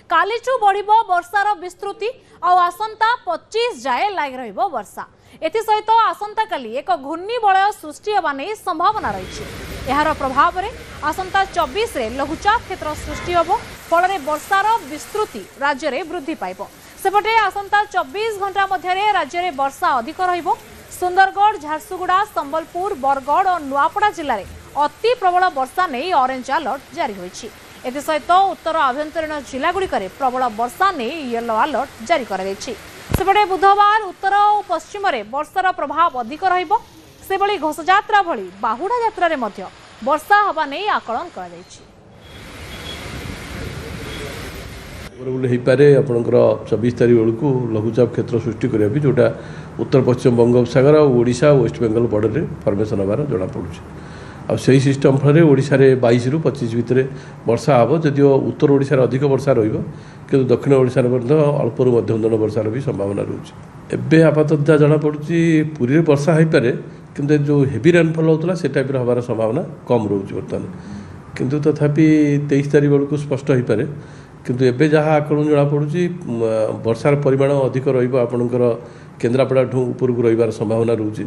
कालीचु बढ़िबो वर्षार विस्तृति और आसंता 25 जाए लाग रहिबो वर्षा। एथि सहित आसंता काली एक घूर्णिबलय सृष्टि हेबा नै संभावना रही। यार प्रभाव रे आसंता 24 रे लघुचाप क्षेत्र सृष्टि होबो, फल वर्षार विस्तृति राज्य रे वृद्धि पाइबो। सेपटे आसंता 24 घंटा मध्य राज्य रे वर्षा अधिक रहिबो। सुंदरगढ़, झारसुगुड़ा, संबलपुर, बरगढ़ और नुआपड़ा जिले में अति प्रबल वर्षा नहीं ऑरेंज अलर्ट जारी होइछि। एथि सहित उत्तर आभ्यंतरीण जिलागुड़िक प्रबल वर्षा नहीं येलो अलर्ट जारी कराଯାଇଛି। सेपटे बुधवार उत्तर और पश्चिम में वर्षार प्रभाव अधिक रहिबो। सेभली घोषयात्रा भली बाहुड़ा यात्रा रे मध्य वर्षा हवा नहीं आकलन कराଯାଇଛି। पारे आपंकर 24 तारीख बेलू लघुचाप क्षेत्र सृष्टि करा जोटा उत्तर पश्चिम बंगोपसागर और ओडिशा वेस्ट बेंगल बॉर्डर में फर्मेसन हबार जनापड़ी। आ से सिस्टम फल ओडिशा रे 22 रु 25 भितर वर्षा हम जदिव उत्तर ओडिशा रे अधिक वर्षा रही दक्षिण ओडिशा अल्प मध्यम धरण वर्षार भी संभावना रोचे। एवं आपातत जहाँ जनापड़ी पुरी में वर्षा हो पारे कि जो हेवी रेनफल होता से टाइप हबार संभावना कम रोचे बर्तमान, किंतु तथापि 23 तारीख बेलू स्पष्ट हो पारे। किंतु एबे जहाँ आकलन जनापड़ी वर्षार परिमाण अधिक रही केन्द्रापड़ा उपरकू रही संभावना रोचे।